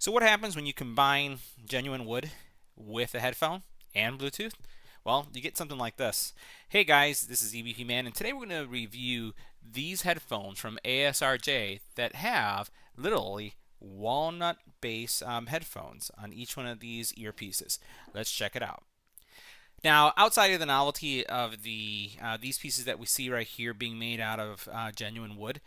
So what happens when you combine genuine wood with a headphone and Bluetooth? Well, you get something like this. Hey guys, this is EBPMAN, and today we're going to review these headphones from ASRJ that have literally walnut base headphones on each one of these earpieces. Let's check it out. Now, outside of the novelty of these pieces that we see right here being made out of genuine wood,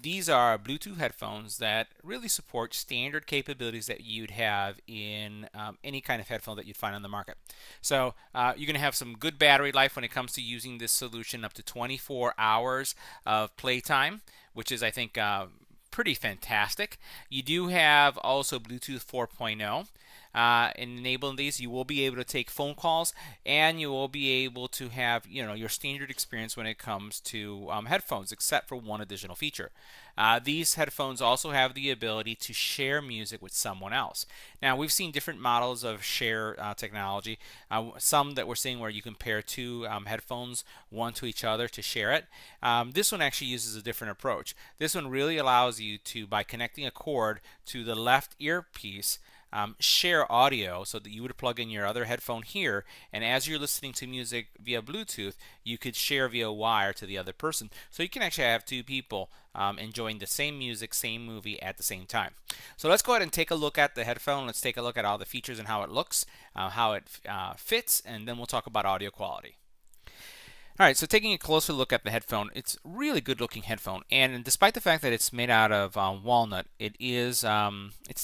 these are Bluetooth headphones that really support standard capabilities that you'd have in any kind of headphone that you'd find on the market. So you're going to have some good battery life when it comes to using this solution, up to 24 hours of playtime, which is, I think, pretty fantastic. You do have also Bluetooth 4.0. In enabling these, you will be able to take phone calls, and you will be able to have your standard experience when it comes to headphones, except for one additional feature. These headphones also have the ability to share music with someone else. Now, we've seen different models of share technology. Some that we're seeing where you can pair two headphones, one to each other, to share it. This one actually uses a different approach. This one really allows you to, by connecting a cord to the left earpiece, share audio, so that you would plug in your other headphone here, and as you're listening to music via Bluetooth, you could share via wire to the other person. So you can actually have two people enjoying the same music, same movie at the same time. So let's go ahead and take a look at the headphone. Let's take a look at all the features and how it looks, how it fits, and then we'll talk about audio quality. All right, so taking a closer look at the headphone, it's a really good looking headphone, and despite the fact that it's made out of walnut, it's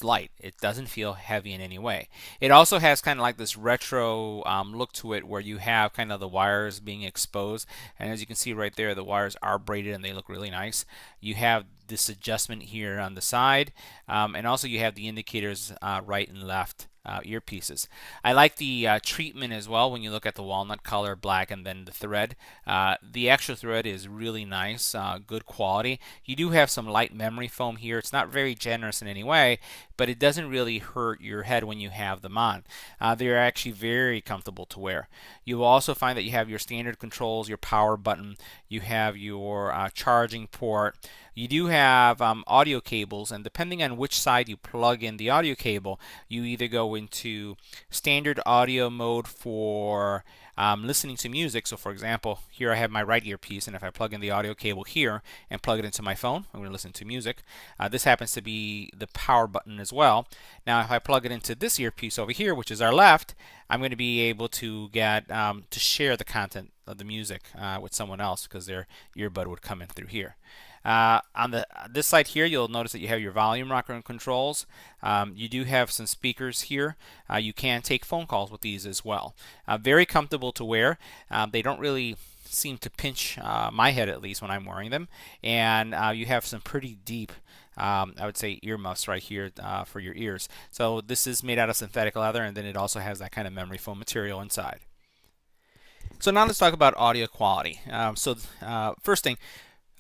light. It doesn't feel heavy in any way. It also has kind of like this retro look to it, where you have kind of the wires being exposed, and as you can see right there, the wires are braided and they look really nice. You have this adjustment here on the side, and also you have the indicators right and left earpieces. I like the treatment as well when you look at the walnut color, black, and then the thread. The actual thread is really nice, good quality. You do have some light memory foam here. It's not very generous in any way, but it doesn't really hurt your head when you have them on. They're actually very comfortable to wear. You will also find that you have your standard controls, your power button, you have your charging port. You do have audio cables, and depending on which side you plug in the audio cable, you either go into standard audio mode for listening to music. So for example, here I have my right earpiece, and if I plug in the audio cable here and plug it into my phone, I'm going to listen to music. This happens to be the power button as well. Now if I plug it into this earpiece over here, which is our left, I'm going to be able to get to share the content of the music with someone else, because their earbud would come in through here. On this side here, you'll notice that you have your volume rocker and controls. You do have some speakers here. You can take phone calls with these as well. Very comfortable to wear. They don't really seem to pinch my head, at least when I'm wearing them. And you have some pretty deep, I would say, earmuffs right here for your ears. So this is made out of synthetic leather, and then it also has that kind of memory foam material inside. So now let's talk about audio quality. First thing,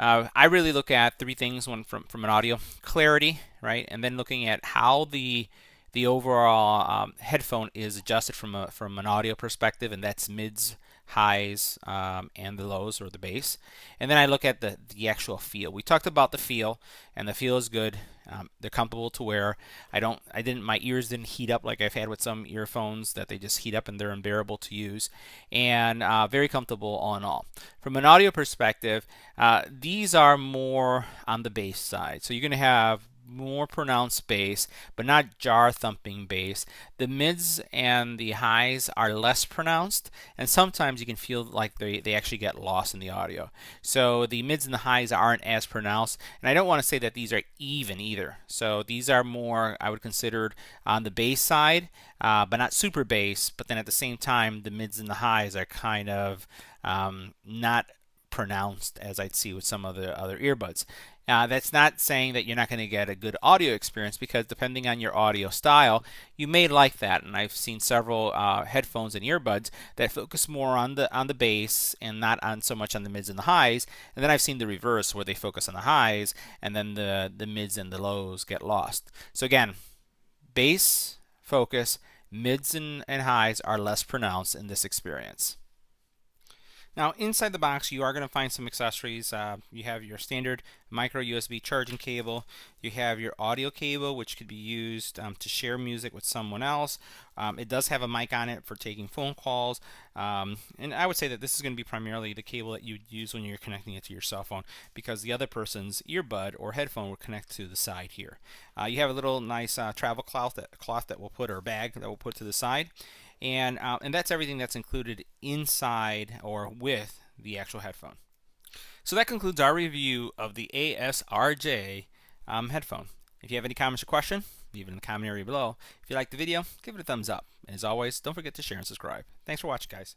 I really look at three things from an audio: clarity, right, and then looking at how the overall headphone is adjusted from an audio perspective, and that's mids, highs, and the lows, or the bass. And then I look at the actual feel. We talked about the feel, and the feel is good. They're comfortable to wear. My ears didn't heat up like I've had with some earphones that they just heat up and they're unbearable to use, and very comfortable all in all. From an audio perspective, these are more on the bass side. So you're going to have more pronounced bass, but not jar thumping bass. The mids and the highs are less pronounced, and sometimes you can feel like they actually get lost in the audio. So the mids and the highs aren't as pronounced, and I don't want to say that these are even either. So these are more, I would consider, on the bass side, but not super bass. But then at the same time, the mids and the highs are kind of not pronounced as I'd see with some of the other earbuds. That's not saying that you're not going to get a good audio experience, because depending on your audio style, you may like that. And I've seen several headphones and earbuds that focus more on the bass and not on so much on the mids and the highs. And then I've seen the reverse, where they focus on the highs and then the mids and the lows get lost. So again, bass focus, mids and highs are less pronounced in this experience. Now, inside the box, you are going to find some accessories. You have your standard micro USB charging cable. You have your audio cable, which could be used to share music with someone else. It does have a mic on it for taking phone calls. And I would say that this is going to be primarily the cable that you'd use when you're connecting it to your cell phone, because the other person's earbud or headphone will connect to the side here. You have a little nice travel cloth that we'll put, or bag that we'll put to the side. And that's everything that's included inside or with the actual headphone. So that concludes our review of the ASRJ headphone. If you have any comments or questions, leave it in the comment area below. If you like the video, give it a thumbs up. And as always, don't forget to share and subscribe. Thanks for watching, guys.